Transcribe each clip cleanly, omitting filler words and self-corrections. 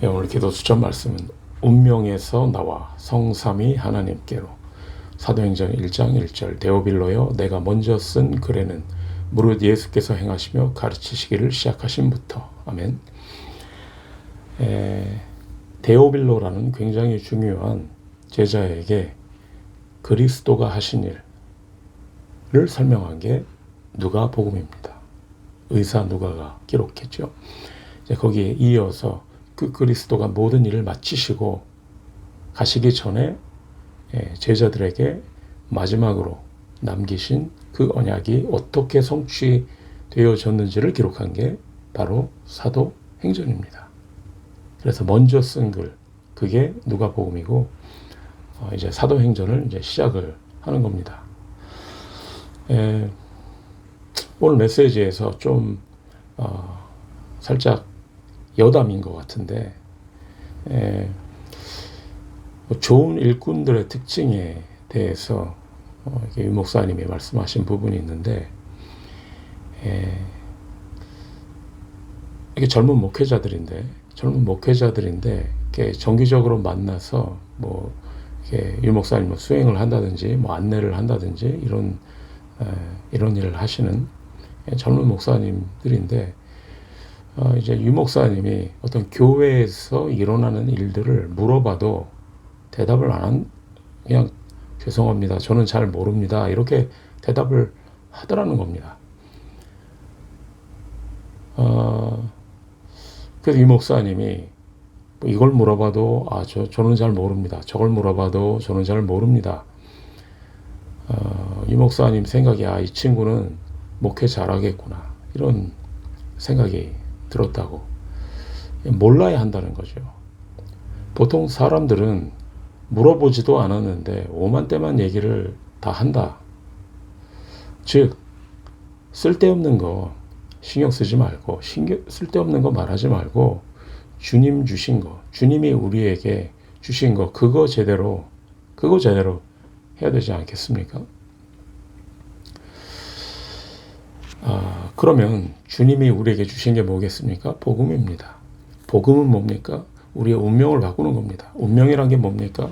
오늘 기도 수천 말씀은 운명에서 나와 성삼위 하나님께로. 사도행전 1장 1절. 데오빌로여, 내가 먼저 쓴 글에는 무릇 예수께서 행하시며 가르치시기를 시작하심부터. 아멘. 데오빌로라는 굉장히 중요한 제자에게 그리스도가 하신 일을 설명한 게 누가복음입니다. 의사 누가가 기록했죠. 거기에 이어서 그 그리스도가 모든 일을 마치시고 가시기 전에 제자들에게 마지막으로 남기신 그 언약이 어떻게 성취되어졌는지를 기록한 게 바로 사도행전입니다. 그래서 먼저 쓴 글, 그게 누가복음이고 이제 사도행전을 이제 시작을 하는 겁니다. 오늘 메시지에서 좀 살짝 여담인 것 같은데, 좋은 일꾼들의 특징에 대해서 유 목사님이 말씀하신 부분이 있는데, 이게 젊은 목회자들인데 이렇게 정기적으로 만나서 뭐 유 목사님 수행을 한다든지 뭐 안내를 한다든지 이런 일을 하시는 젊은 목사님들인데, 이제 유 목사님이 어떤 교회에서 일어나는 일들을 물어봐도 대답을 그냥 죄송합니다, 저는 잘 모릅니다, 이렇게 대답을 하더라는 겁니다. 그래서 유 목사님이 이걸 물어봐도 저는 잘 모릅니다, 저걸 물어봐도 저는 잘 모릅니다. 유 목사님 생각이 이 친구는 목회 잘하겠구나, 이런 생각이 들었다고. 몰라야 한다는 거죠. 보통 사람들은 물어보지도 않았는데 오만때만 얘기를 다 한다. 즉, 쓸데없는 거 신경 쓰지 말고, 쓸데없는 거 말하지 말고, 주님 주신 거, 주님이 우리에게 주신 거, 그거 제대로 해야 되지 않겠습니까? 그러면 주님이 우리에게 주신 게 뭐겠습니까? 복음입니다. 복음은 뭡니까? 우리의 운명을 바꾸는 겁니다. 운명이란 게 뭡니까?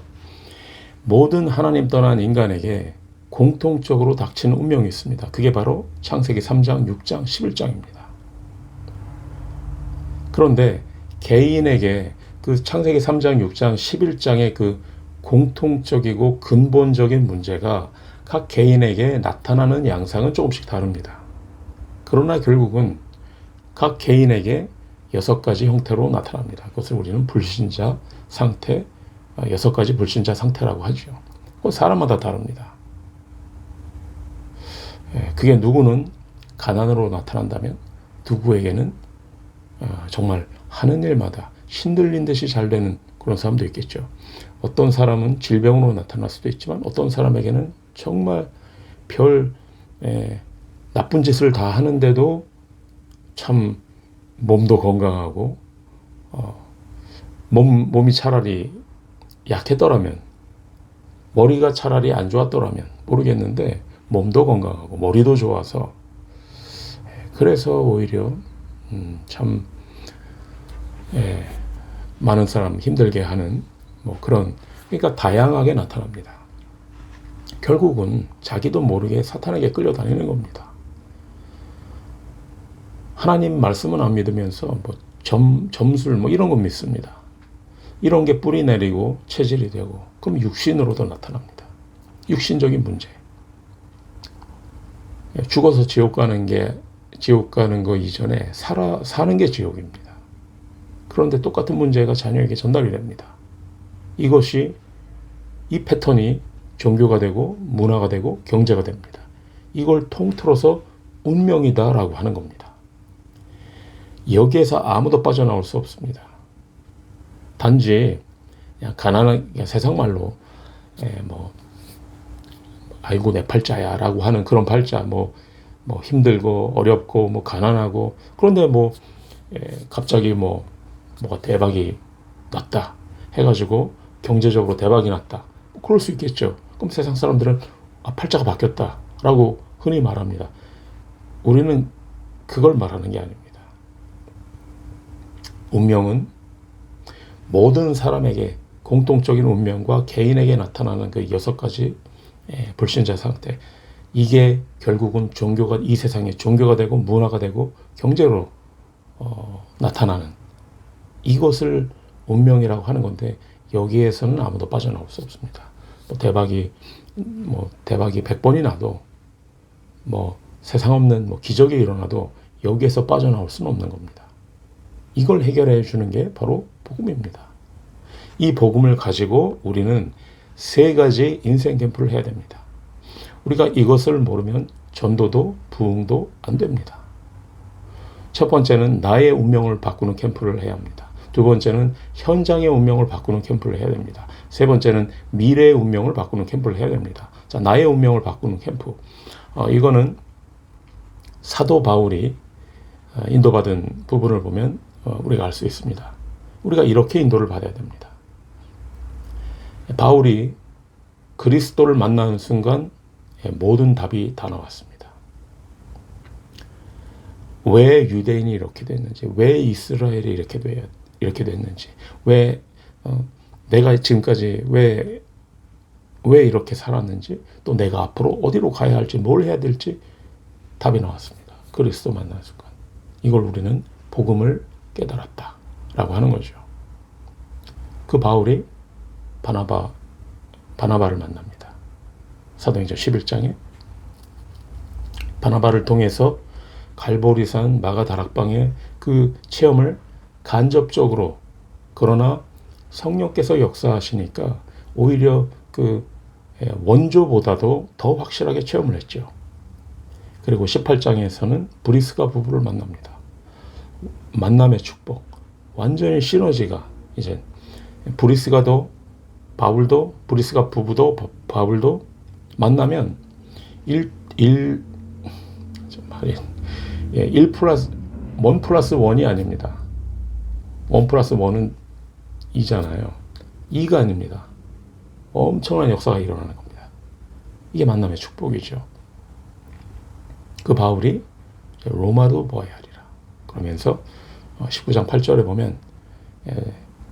모든 하나님 떠난 인간에게 공통적으로 닥치는 운명이 있습니다. 그게 바로 창세기 3장, 6장, 11장입니다. 그런데 개인에게 그 창세기 3장, 6장, 11장의 그 공통적이고 근본적인 문제가 각 개인에게 나타나는 양상은 조금씩 다릅니다. 그러나 결국은 각 개인에게 6가지 형태로 나타납니다. 그것을 우리는 불신자 상태, 6가지 불신자 상태라고 하죠. 사람마다 다릅니다. 그게 누구는 가난으로 나타난다면 누구에게는 정말 하는 일마다 신들린 듯이 잘 되는 그런 사람도 있겠죠. 어떤 사람은 질병으로 나타날 수도 있지만 어떤 사람에게는 정말 나쁜 짓을 다 하는데도 참 몸도 건강하고 몸이 차라리 약했더라면, 머리가 차라리 안 좋았더라면 모르겠는데 몸도 건강하고 머리도 좋아서, 그래서 오히려 참 많은 사람 힘들게 하는 그러니까 다양하게 나타납니다. 결국은 자기도 모르게 사탄에게 끌려다니는 겁니다. 하나님 말씀은 안 믿으면서 점술 이런 거 믿습니다. 이런 게 뿌리 내리고 체질이 되고, 그럼 육신으로도 나타납니다. 육신적인 문제. 죽어서 지옥 가는 거 이전에 사는 게 지옥입니다. 그런데 똑같은 문제가 자녀에게 전달이 됩니다. 이 패턴이 종교가 되고 문화가 되고 경제가 됩니다. 이걸 통틀어서 운명이다라고 하는 겁니다. 여기에서 아무도 빠져나올 수 없습니다. 단지 그냥 세상 말로 아이고 내 팔자야 라고 하는 그런 팔자, 힘들고 어렵고 가난하고, 그런데 갑자기 뭐가 대박이 났다 해가지고 경제적으로 대박이 났다, 그럴 수 있겠죠. 그럼 세상 사람들은 팔자가 바뀌었다 라고 흔히 말합니다. 우리는 그걸 말하는 게 아닙니다. 운명은 모든 사람에게 공통적인 운명과 개인에게 나타나는 그 6가지 불신자 상태, 이게 결국은 종교가, 이 세상에 종교가 되고 문화가 되고 경제로 나타나는 이것을 운명이라고 하는 건데, 여기에서는 아무도 빠져나올 수 없습니다. 대박이 100번이 나도, 세상 없는 기적이 일어나도 여기에서 빠져나올 수는 없는 겁니다. 이걸 해결해 주는 게 바로 복음입니다. 이 복음을 가지고 우리는 3가지 인생 캠프를 해야 됩니다. 우리가 이것을 모르면 전도도 부흥도 안 됩니다. 첫 번째는 나의 운명을 바꾸는 캠프를 해야 합니다. 두 번째는 현장의 운명을 바꾸는 캠프를 해야 됩니다. 세 번째는 미래의 운명을 바꾸는 캠프를 해야 됩니다. 자, 나의 운명을 바꾸는 캠프. 이거는 사도 바울이 인도받은 부분을 보면 우리가 알 수 있습니다. 우리가 이렇게 인도를 받아야 됩니다. 바울이 그리스도를 만나는 순간 모든 답이 다 나왔습니다. 왜 유대인이 이렇게 됐는지, 왜 이스라엘이 이렇게 됐는지, 왜 내가 지금까지 왜 이렇게 살았는지, 또 내가 앞으로 어디로 가야 할지, 뭘 해야 될지 답이 나왔습니다. 그리스도 만나는 순간. 이걸 우리는 복음을 깨달았다라고 하는 거죠. 그 바울이 바나바를 만납니다. 사도행전 11장에 바나바를 통해서 갈보리산 마가다락방의 그 체험을 간접적으로, 그러나 성령께서 역사하시니까 오히려 그 원조보다도 더 확실하게 체험을 했죠. 그리고 18장에서는 브리스가 부부를 만납니다. 만남의 축복, 완전히 시너지가, 이제 브리스가도 바울도, 브리스가 부부도 바울도 만나면 1 플러스 1+1이 아닙니다. 1+1은 2잖아요. 2가 아닙니다. 엄청난 역사가 일어나는 겁니다. 이게 만남의 축복이죠. 그 바울이 로마도 보아야 하리라 그러면서 19장 8절에 보면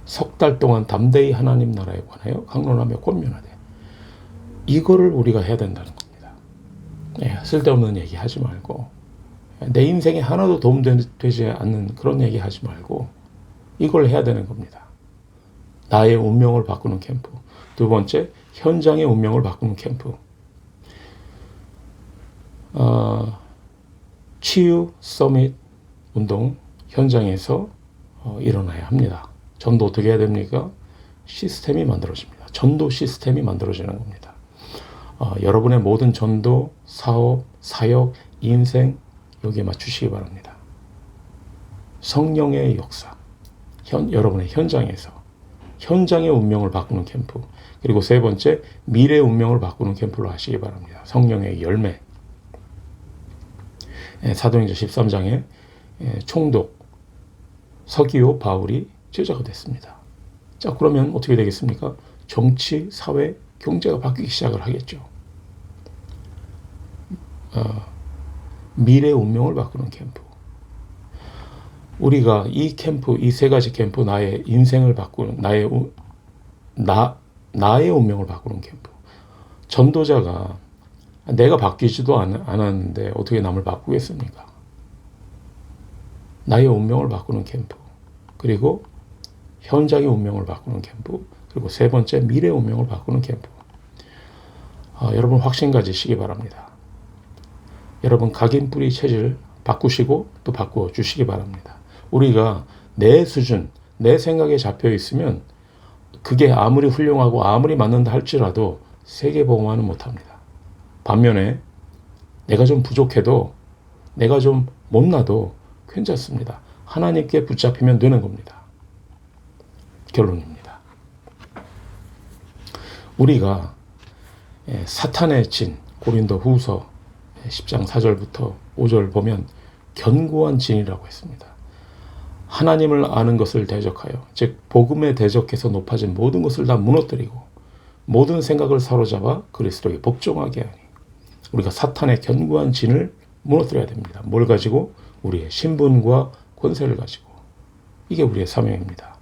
석 달 동안 담대히 하나님 나라에 관하여 강론하며 권면하되, 이거를 우리가 해야 된다는 겁니다. 쓸데없는 얘기 하지 말고, 내 인생에 하나도 도움되지 않는 그런 얘기 하지 말고, 이걸 해야 되는 겁니다. 나의 운명을 바꾸는 캠프. 두 번째, 현장의 운명을 바꾸는 캠프. 치유 서밋 운동 현장에서 일어나야 합니다. 전도 어떻게 해야 됩니까? 시스템이 만들어집니다. 전도 시스템이 만들어지는 겁니다. 여러분의 모든 전도, 사업, 사역, 인생 여기에 맞추시기 바랍니다. 성령의 역사, 여러분의 현장에서 현장의 운명을 바꾸는 캠프, 그리고 세 번째, 미래의 운명을 바꾸는 캠프로 하시기 바랍니다. 성령의 열매. 사도행전 13장에 총독 서기오 바울이 제자가 됐습니다. 자, 그러면 어떻게 되겠습니까? 정치, 사회, 경제가 바뀌기 시작을 하겠죠. 미래의 운명을 바꾸는 캠프. 우리가 이 캠프, 이 3가지 캠프, 나의 인생을 바꾸는, 나의 운명을 바꾸는 캠프. 전도자가 내가 바뀌지도 않았는데 어떻게 남을 바꾸겠습니까? 나의 운명을 바꾸는 캠프, 그리고 현장의 운명을 바꾸는 캠프, 그리고 세 번째, 미래의 운명을 바꾸는 캠프. 여러분 확신 가지시기 바랍니다. 여러분 각인뿌리 체질 바꾸시고 또 바꾸어 주시기 바랍니다. 우리가 내 수준, 내 생각에 잡혀 있으면 그게 아무리 훌륭하고 아무리 맞는다 할지라도 세계복음화는 못합니다. 반면에 내가 좀 부족해도, 내가 좀 못나도 괜찮습니다. 하나님께 붙잡히면 되는 겁니다. 결론입니다. 우리가 사탄의 진, 고린도 후서 10장 4절부터 5절 보면 견고한 진이라고 했습니다. 하나님을 아는 것을 대적하여, 즉 복음에 대적해서 높아진 모든 것을 다 무너뜨리고 모든 생각을 사로잡아 그리스도에게 복종하게 하니, 우리가 사탄의 견고한 진을 무너뜨려야 됩니다. 뭘 가지고? 우리의 신분과 권세를 가지고. 이게 우리의 사명입니다.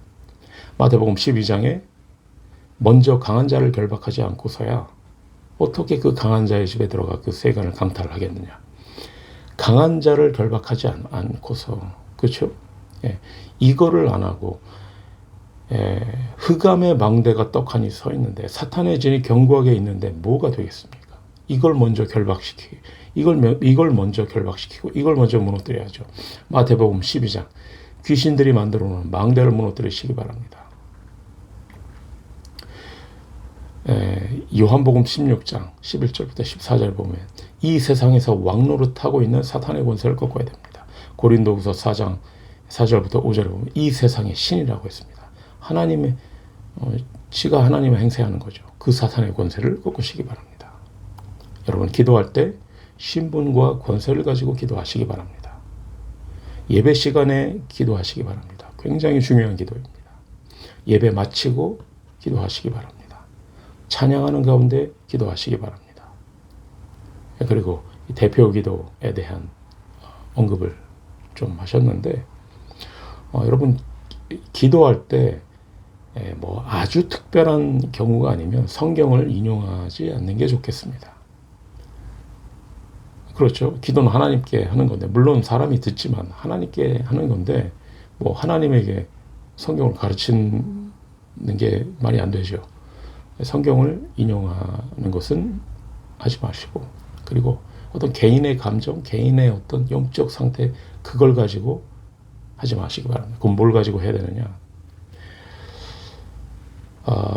마태복음 12장에 먼저 강한 자를 결박하지 않고서야 어떻게 그 강한 자의 집에 들어가 그 세간을 강탈하겠느냐. 강한 자를 결박하지 않고서, 그렇죠? 예, 이거를 안 하고 흑암의 망대가 떡하니 서 있는데, 사탄의 진이 견고하게 있는데 뭐가 되겠습니까? 이걸 먼저 결박시키고, 이걸 먼저 결박시키고, 이걸 먼저 무너뜨려야죠. 마태복음 12장, 귀신들이 만들어 놓은 망대를 무너뜨리시기 바랍니다. 요한복음 16장 11절부터 14절 보면 이 세상에서 왕노릇하고 있는 사탄의 권세를 꺾어야 됩니다. 고린도후서 4장 4절부터 5절에 보면 이 세상의 신이라고 했습니다. 하나님의 지가 하나님을 행세하는 거죠. 그 사탄의 권세를 꺾으시기 바랍니다. 여러분, 기도할 때 신분과 권세를 가지고 기도하시기 바랍니다. 예배 시간에 기도하시기 바랍니다. 굉장히 중요한 기도입니다. 예배 마치고 기도하시기 바랍니다. 찬양하는 가운데 기도하시기 바랍니다. 그리고 대표 기도에 대한 언급을 좀 하셨는데, 여러분, 기도할 때 뭐 아주 특별한 경우가 아니면 성경을 인용하지 않는 게 좋겠습니다. 그렇죠. 기도는 하나님께 하는 건데, 물론 사람이 듣지만 하나님께 하는 건데, 뭐 하나님에게 성경을 가르치는 게 말이 안 되죠. 성경을 인용하는 것은 하지 마시고, 그리고 어떤 개인의 감정, 개인의 어떤 영적 상태, 그걸 가지고 하지 마시기 바랍니다. 그럼 뭘 가지고 해야 되느냐?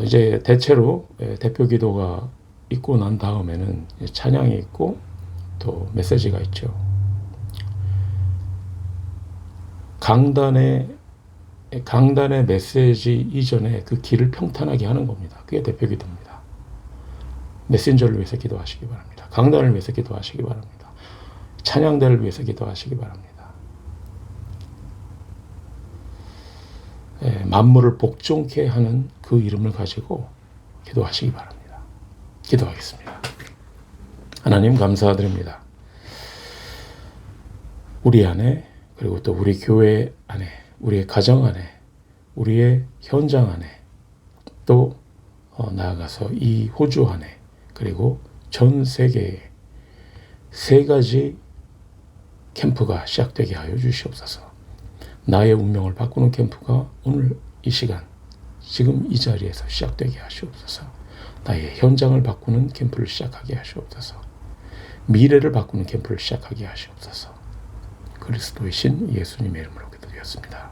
이제 대체로 대표 기도가 있고 난 다음에는 찬양이 있고 또 메시지가 있죠. 강단의 메시지 이전에 그 길을 평탄하게 하는 겁니다. 그게 대표 기도입니다. 메신저를 위해서 기도하시기 바랍니다. 강단을 위해서 기도하시기 바랍니다. 찬양대를 위해서 기도하시기 바랍니다. 만물을 복종케 하는 그 이름을 가지고 기도하시기 바랍니다. 기도하겠습니다. 하나님, 감사드립니다. 우리 안에, 그리고 또 우리 교회 안에, 우리의 가정 안에, 우리의 현장 안에, 또 나아가서 이 호주 안에, 그리고 전 세계에 세 가지 캠프가 시작되게 하여 주시옵소서. 나의 운명을 바꾸는 캠프가 오늘 이 시간, 지금 이 자리에서 시작되게 하시옵소서. 나의 현장을 바꾸는 캠프를 시작하게 하시옵소서. 미래를 바꾸는 캠프를 시작하게 하시옵소서. 그리스도의 신 예수님의 이름으로 기도드렸습니다.